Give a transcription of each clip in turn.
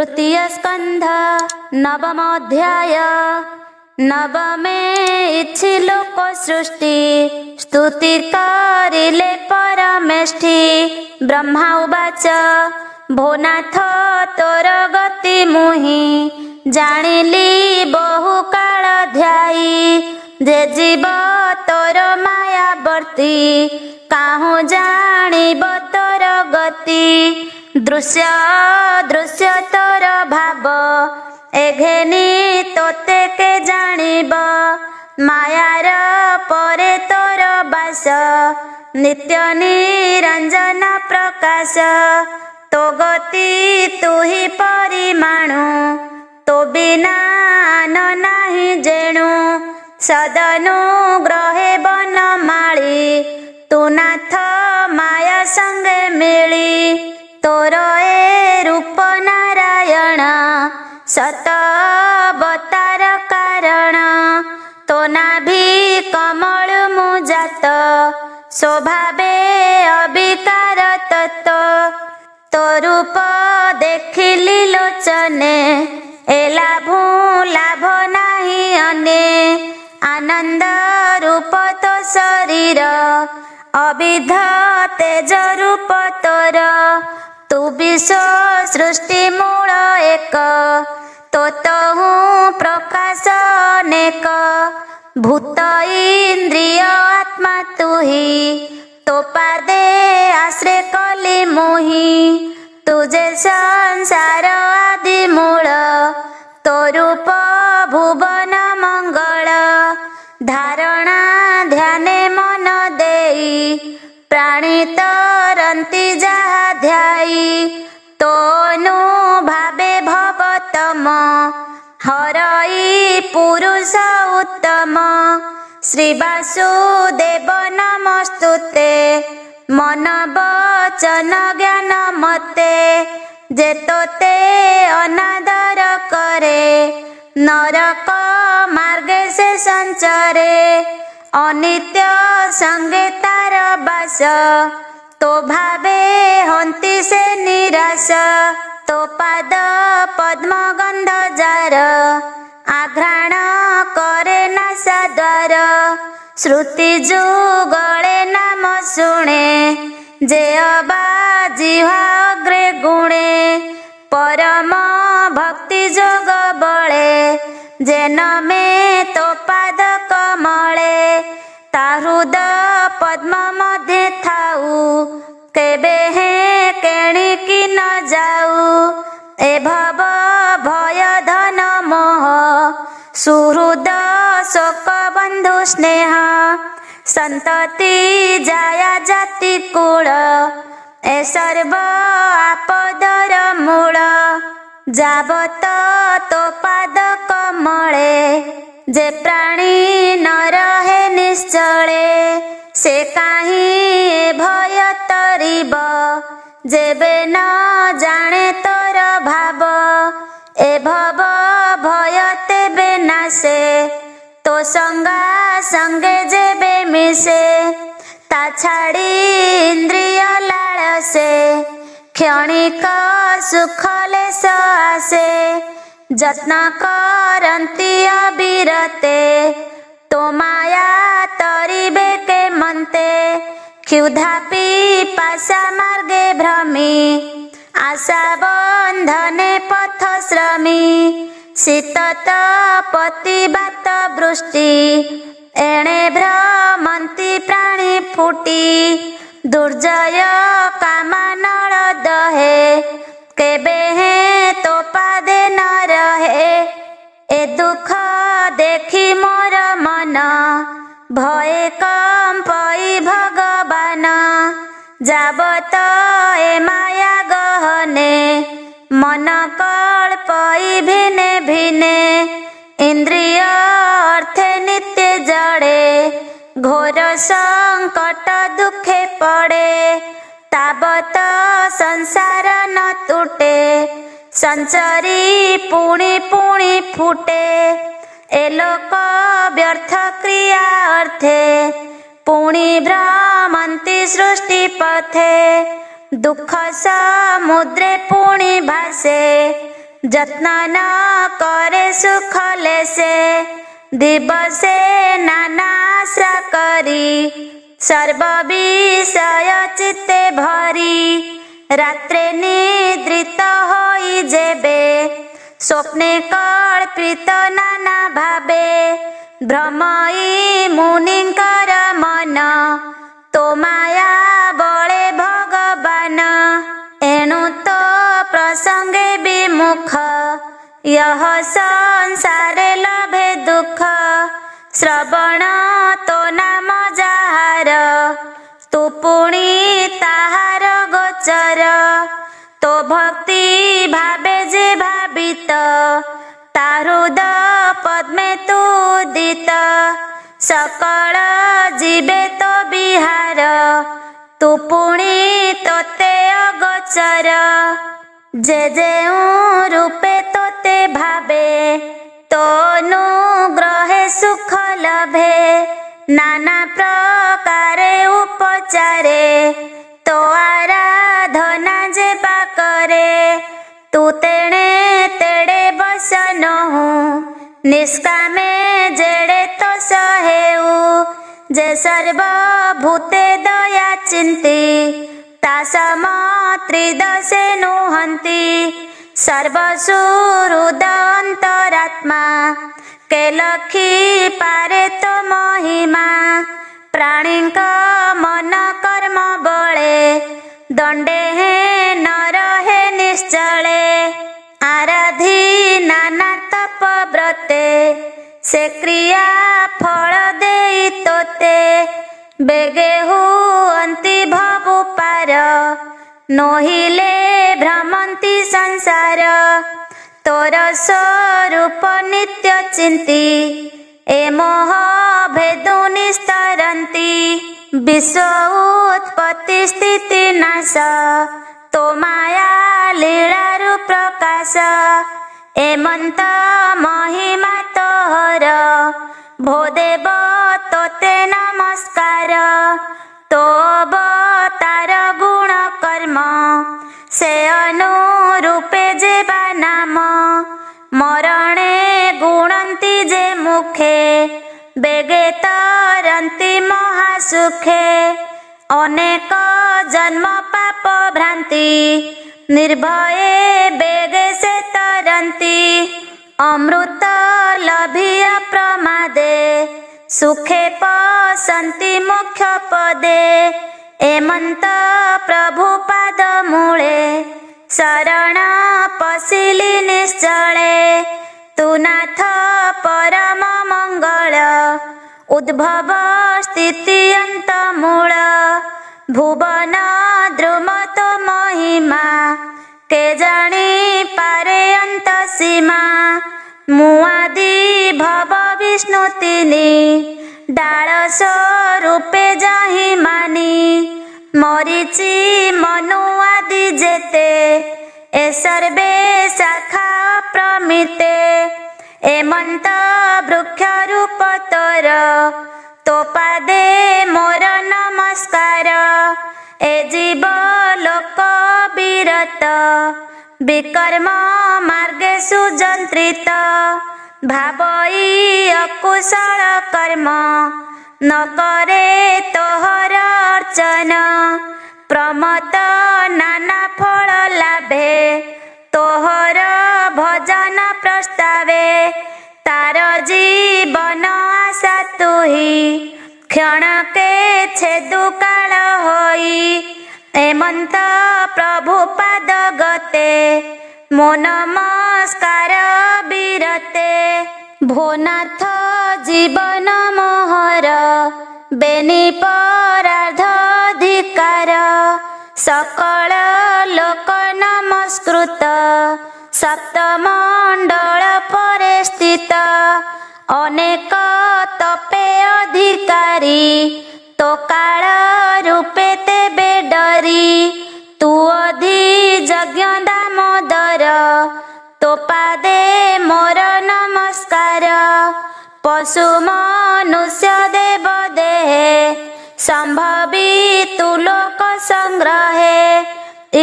तृतीय स्कंध नवमोऽध्याय। नवमे इछि लोक सृष्टि स्तुति करिले परमेष्ठि। ब्रह्मा उवाच भोनाथ तोर गति मुहि जानिली बहु काल ध्यायी। जे जीव तोर मायावर्ती काहू जानिब तोर गति। दृश्य दृश्य तोर भाव एघेनी तोते के जानिब। मायार परे तोर बास नित्य निरंजन प्रकाश। तो गति तू ही परिमाणु तो बिना आन नाही जेणु। सदनुग्रहे बनमाळी तू नाथ माया संगे मिली। तोर ए रूप नारायण सत अवतार कारण। तो नाभि कमल मुजात स्वभावे अविकार तत्व। तो रूप देखिली लोचने ए लाभू लाभ नाही अने। आनंद रूप तो शरीर अविध तेज रूप तोर। तू विश्व सृष्टि मूल एक तो तहु प्रकाश अनेक। भूत इंद्रिय आत्मा तू ही तो पादे आश्रय कली मोही। तुझे संसार आदि मूल तो रूप भुवन मंगल। धारणा ध्याने मन देई प्राणी तरंती जहा ध्यायी। तो भावे भवतम हरई पुरुष उत्तम। श्री वासुदेव नमस्तुते मन वचन ज्ञान मते। जे तोते अनादर करे नरक मार्गे से संचरे। अनित्य संगे तार बास तो भावे हंती से निराश। तो पाद पद्म गंध जार आघ्राण करे नासा द्वार। श्रुति जुगले नाम शुणे जे अबा जिह्वा अग्रे गुणे। परम भक्ति जोग बळे जेन में तो पाद कमळे। ता हृद पद्म मध्य थाऊ केबे हे केणी की न जाऊ। ए भव भय धन मोह सुहृद शोक बंधु स्नेह। संतति जाया जाति कुल ए सर्व आपदर मूल। जाबत तो पाद कमळे जे प्राणी न रहे निश्चले। से काहीं भय तरिब जेबे न जाने तोर भाव। ए भव भय तेबे नासे तो संगा संगे जेबे मिसे। ता छाड़ी इंद्रिय लालसे क्षणिक सुख लेस आसे। जत्न करंती अविरते तो माया तरिबे के मनते। क्षुधा पिपासा मार्गे भ्रमी आशा बंधने पथ श्रमी। शीतत पतिबात वृष्टि एणे भ्रमंती प्राणी फुटी। दुर्जय कामानल दहे केबे हे तो पादे न रहे। ए दुख देखी मोर मन भय कंपई भगवान। जाबत ए माया गहने मन कल्पई भिने भिने। इंद्रिय अर्थे नित्य जड़े घोर संकट दुखे पड़े। ताबत संसार न टूटे संचरी पुणी पुणी फूटे। ए लोक व्यर्थ क्रिया अर्थे पुणी भ्रमंती सृष्टि पथे। दुख समुद्रे पुणी भासे যত্ন ন করে সুখলে সে দিবসে নানা আশ্রা করি সর্ব বিষয় চিত্তে ভরি রাত্রে নিদ্রিত হই যেবে স্বপ্নে কল্পিত নানা ভাবে ভ্রমই মুনিঙ্কর মন তো মায়া বলে ভগবান এণু তো প্রসঙ্গে বিমুখ यह संसारे लभे दुख श्रवण तो नाम जाहार तू पुणी ताहार गोचर तो भक्ति भावे जे भावित तारुद पद्मे तू उदित सकल जीवे तो विहार तू पुणी तोते अगोचर जे रूपे तोते भावे तो अनुग्रहे सुख लभे नाना प्रकारे उपचारे तो आराधना जे करे तू तेणे तेड़े बसन निष्कामे जेड़े तो सहेऊ जे सर्वभूते दया चिंती तासम त्रिदशे नुहन्ति सर्वसुहृद अंतरात्मा के लखी पारे तो महिमा प्राणीक मन कर्म बळे दंडे हे न रहे निश्चले आराधी नाना तप व्रते से क्रिया फल देई तोते बेगे हुअन्ति भवु पार नोहिले भ्रमन्ति संसार तोर स्वरूप नित्य चिंती ए मोह भेदु निस्तरन्ति विश्व उत्पत्ति स्थिति नाश तो माया लीला रूप प्रकाश एमंत महिमा तोहर भो देव तोते नमस्कार तो तार गुण कर्म से अनुरूपे जेबा नाम मरणे गुणन्ति जे मुखे बेगे तरन्ति महासुखे अनेक जन्म पाप भ्रांति निर्भये बेगे से तरन्ति अमृत लभिया प्रमादे सुखे पसन्ति मोक्ष पदे एमंत प्रभु पाद मूले शरण पशिली निश्चले तू नाथ परम मंगल उद्भव स्थिति अंत मूल भुवन द्रुम तो महिमा के जानी पारे अंत सीमा मुआदि भव विष्णु तिनी डाल स्वरूपे जाहि मानी मरीचि मनु आदि जेते ए सर्वे शाखा प्रमिते एमंत वृक्ष रूप तोर तो पादे मोर नमस्कार ए जीव लोक विरत विकर्म मार्गे सुजंत्रित भावई अकुशल कर्म न करे तोहर अर्चन प्रमत नाना फल लाभे तोहर भजन प्रस्तावे तार जीवन आशा तुही क्षण के छेदु काल होई एमंत प्रभु पाद गते मो नमस्कार विरते भोनाथ जीवन मोहर बेनी परार्धाधिकार सकल लोक नमस्कृत सप्तमंडल परे स्थित अनेक तपे अधिकारी तो काल रूपे तेबे डरी तू अधि यज्ञ दामोदर तो पादे मोर नमस्कार पशु मनुष्य देव देहे संभवी तू लोक संग्रहे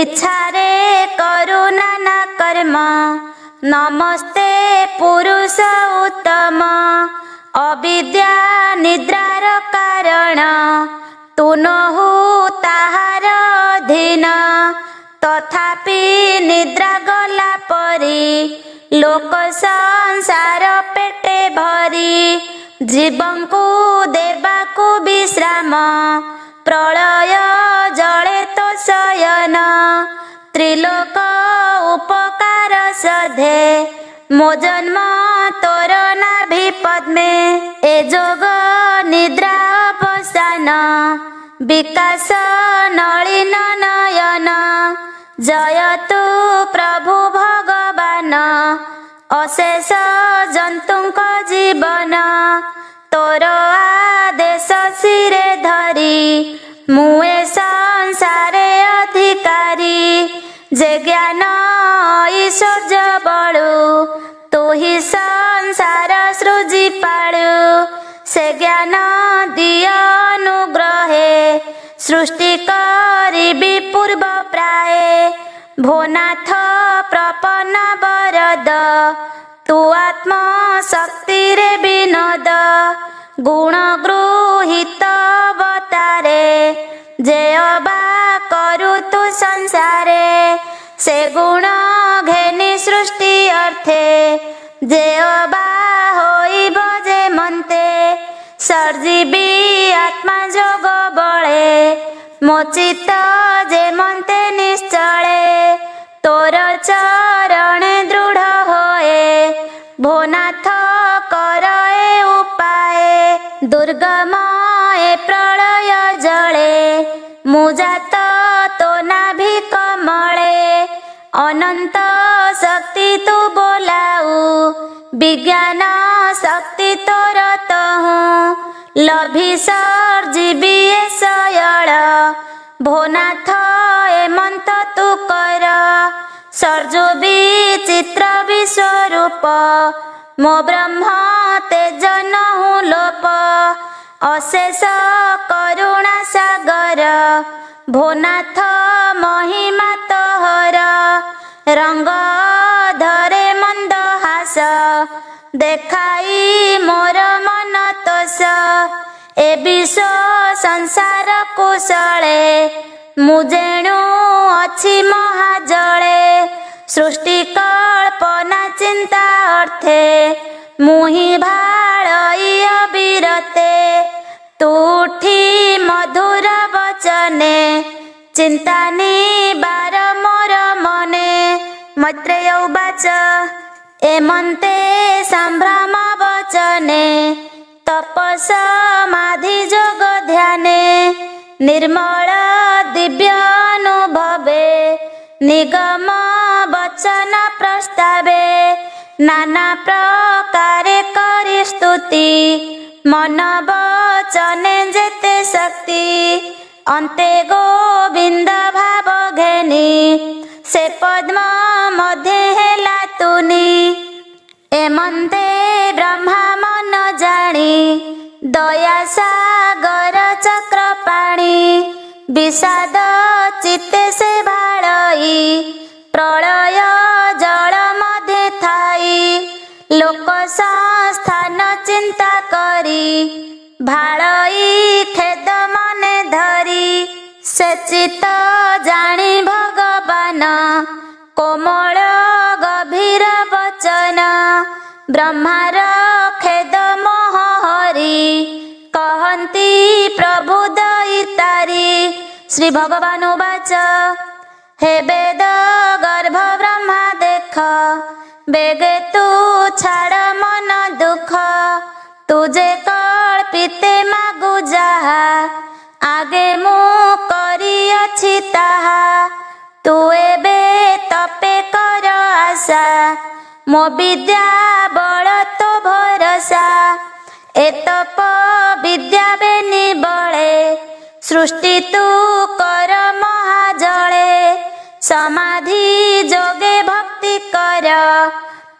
इच्छा रे करू नाना कर्म नमस्ते पुरुष उत्तम अविद्या निद्रार कारण तू नहु ताहार अधीन तथापि निद्रा गला परी लोक संसार पेटे भरी जीवंकु देवाकु विश्राम प्रलय जले तो शयन त्रिलोक उपकार सधे मो जन्म तोर नाभि पद्मे ए जोग निद्रा अवसान विकास नलिन नयन जयतु प्रभु भगवान अशेष जंतुंक जीवन तोर आदेश शिरे धरी मुए संसारे अधिकारी जे ज्ञान ऐश्वर्य बळु तू ही संसार सृजी पाळु से ज्ञान दिय अनुग्रहे सृष्टि करिबी पूर्व प्राय भोनाथ प्रपन्न वरद तू आत्म शक्ति रे विनोद गुण गृहीत अवतारे जे अबा करु तू संसारे से गुण घेनी सृष्टि अर्थे जे अबा होइब जे मन्ते सर्जीबी आत्मा जोग बळे मो चित्त जे मन्ते निश्चळे तोर चरणे दृढ़ होए भोनाथ करए उपाय दुर्गम ए प्रलय जले मुजात तो नाभि कमले अनंत शक्ति तू बोलाऊ विज्ञान शक्ति तोर तहु लभी सर्जीबी शयल भोनाथ एमंत तू कर सर्जो विचित्र विश्वरूप मो ब्रह्म तेज नहु लोप अशेष करुणा सागर भोनाथ महिमा तोहर रंग धरे मंद हास देखाई मोर मन तोष ए विश्व संसार कुशले मुजेणु अछि महाजले सृष्टि कल्पना चिंता अर्थे मुहि भाळई अविरते तूठी मधुर वचने चिंता निबार मोर मने मैत्रेय उवाच एमन्ते संभ्रम वचने तपसमाधि जोग ध्याने निर्मल दिव्य अनुभवे निगम वचन प्रस्तावे नाना प्रकारे करी स्तुति मन वचने जेते शक्ति अन्ते गोविंद भाव घेनी से पद्म मध्य हेला तुनी एमन्ते ब्रह्मा मन जानी दया सागर चक्रपाणी विषाद चित्ते से भाळई प्रलय जल मध्य थाई लोक संस्थान चिंता करी भाळई खेद मने धरी से चित्त जानी भगवान कोमल गभीर वचन ब्रह्मार खेद मोह हरि कहन्ति प्रभु दयितारी श्री भगवान उवाच हे वेद गर्भ ब्रह्मा देख बेगे तू छाड़ मन दुख तुझे कल्पिते मागु जाहा आगे मु करिअछि ताहा तू एबे तपे कर आशा मो विद्या बल तो भरसा ए तप विद्या बेनी बळे सृष्टि तू कर महाजळे समाधि जोगे भक्ति कर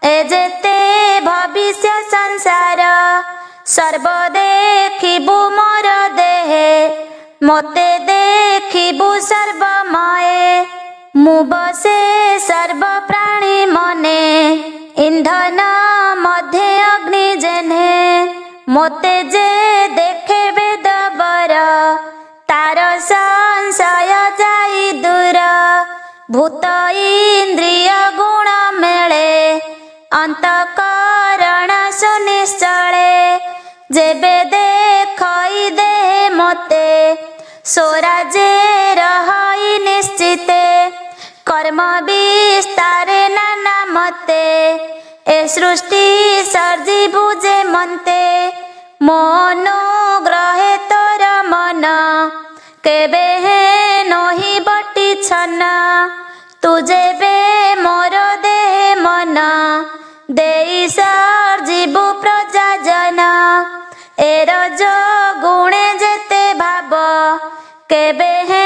ए जेते भविष्य संसार सर्व देखिबु मोर देहे मोते देखिबु सर्वमये मु बसे सर्व प्राणी मने। ମୋତେ ଯେ ଦେଖେ ବେଦବର ତାର ସଂଶୟ ଯାଇ ଦୂର। ଭୂତ ଇନ୍ଦ୍ରିୟ ଗୁଣ ମେଳେ ଅନ୍ତଃକରଣ ସୁନିଶ୍ଚଳେ। ଯେବେ ଦେଖଇ ଦେ ମୋତେ ସ୍ୱରାଜେ ରହଇ ନିଶ୍ଚିତେ। କର୍ମ ବିସ୍ତାରେ ନାନା ମତେ ଏ ସୃଷ୍ଟି ସର୍ଜିବୁ ଯେ ମନ୍ତେ। ମୋ ଅନୁଗ୍ରହେ ତୋର ମନ କେବେ ହେ ନହି ବଟି ଛନ। ତୁ ଯେବେ ମୋର ଦେହେ ମନ ଦେଇ ସର୍ଜିବୁ ପ୍ରଜାଜନ। ଏର ଗୁଣେ ଯେତେ ଭାବ କେବେ ହେ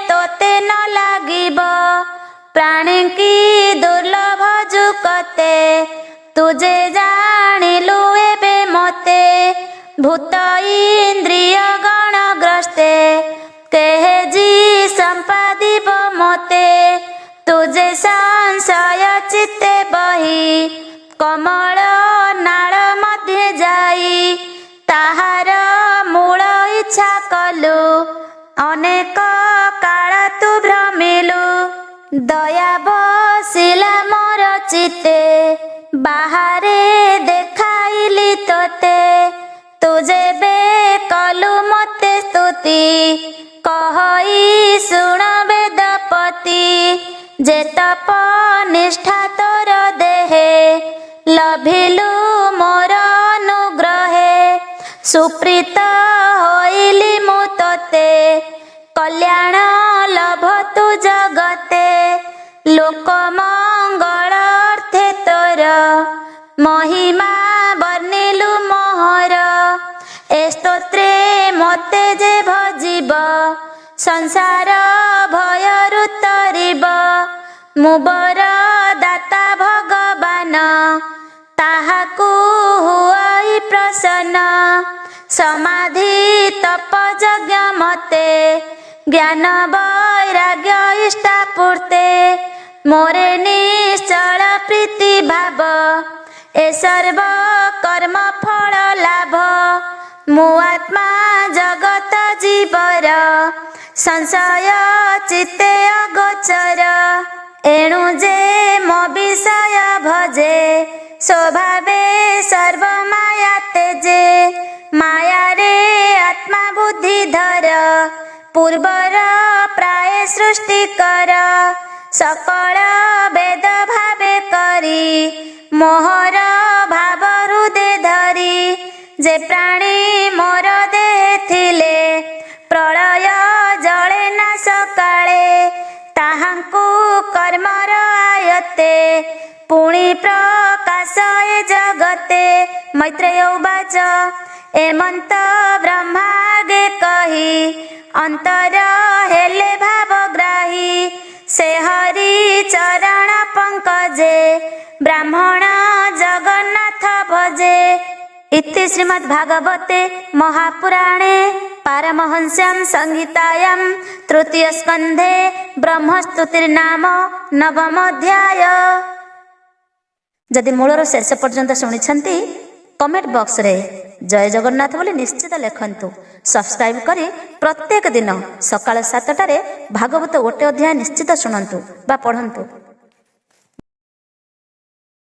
ତୋତେ ନ ଲାଗିବ। ପ୍ରାଣୀ କି ଦୁର୍ଲଭ ଯୁକତେ ତୁ ଯେ ଜାଣିଲୁ ଏବେ ମୋତେ। ଭୂତ ଇନ୍ଦ୍ରିୟ ଗଣ ଗ୍ରସ୍ତେ କେହେ ଜି ସମ୍ପାଦିବ ମୋତେ। ତୁ ଯେ ସଂଶୟ ଚିତ୍ତେ ବହି କମଳ ନାଳ ମଧ୍ୟେ ଯାଇ ତାହାର ମୂଳ ଇଚ୍ଛା କଲୁ। ଅନେକ କାଳ ତୁ ଭ୍ରମିଲୁ। ଦୟା ବସିଲା ମୋର ଚିତ୍ତେ ବାହାରେ ଦେଖାଇଲି ତୋତେ। ତୁ ଯେବେ କଲୁ ମୋତେ ସ୍ତୁତି କହଇ ଶୁଣ ବେଦପତି। ଯେ ତପ ନିଷ୍ଠା ତୋର ଦେହେ ଲଭିଲୁ ମୋର ଅନୁଗ୍ରହେ। ସୁପ୍ରୀତ ହୋଇଲି ମୁଁ ତୋତେ କଲ୍ୟାଣ ଲଭ ତୁ ଜଗତେ। ଲୋକ ମଙ୍ଗଳ ଅର୍ଥେ ତୋର ମହିମା ବର୍ଣ୍ଣିଲୁ ମୋହର। ଏ ସ୍ତୋତ୍ରେ ମୋତେ ଯେ ଭଜିବ ସଂସାର ଭୟରୁ ତରିବ। ମୁଁ ବର ଦାତା ଭଗବାନ ତାହାକୁ ହୁଅଇ ପ୍ରସନ୍ନ। ସମାଧି ତପ ଯଜ୍ଞ ମତେ ଜ୍ଞାନ ବୈରାଗ୍ୟ ଇଷ୍ଟା ପୂର୍ତ୍ତେ। ମୋରେ ନିଶ୍ଚଳ ପ୍ରୀତି ଭାବ ଏ ସର୍ବ କର୍ମ ଫଳ ଲାଭ। ମୁଁ ଆତ୍ମା ଜଗତ ଜୀବର ସଂଶୟ ଚିତ୍ତେ ଅଗୋଚର। ଏଣୁ ଯେ ମୋ ବିଷୟ ଭଜେ ସ୍ୱଭାବେ ସର୍ବ ମାୟା ତେଜେ। ମାୟାରେ ଆତ୍ମା ବୁଦ୍ଧି ଧର ପୂର୍ବର ପ୍ରାୟ ସୃଷ୍ଟି କର। ସକଳ ବେଦ ଭାବେ କରି ମୋହର ଭାବ ହୃଦେ ଧରି। ଯେ ପ୍ରାଣୀ ମୋର ଦେହେ ଥିଲେ ପ୍ରଳୟ ଜଳେ ନା ସକାଳେ। ତାହାଙ୍କୁ କର୍ମର ଆୟତେ ପୁଣି ପ୍ରକାଶ ଏ ଜଗତେ। ମୈତ୍ରେୟ ଉବାଚ ଏମନ୍ତ ବ୍ରହ୍ମା ଆଗେ କହି ଅନ୍ତର ହେଲେ ଭାବଗ୍ରାହୀ। ସେ ହରି ଚରଣ ପଙ୍କଜେ ବ୍ରାହ୍ମଣ ଜଗନ୍ନାଥ ଭଜେ। इति श्रीमद्भागवते महापुराणे पारमहंस्यां संहितायां तृतीय स्कन्धे ब्रह्मस्तुतिर्नाम नवम अध्याय। जदि मूलर शेष पर्यंत शुणिछन्ति कमेंट बॉक्स रे जय जगन्नाथ बोली निश्चित लेखन्तु। सब्सक्राइब करी प्रत्येक दिन सकाळ 7 टारे भागवत गोटे अध्याय निश्चित शुणन्तु बा पढ़न्तु।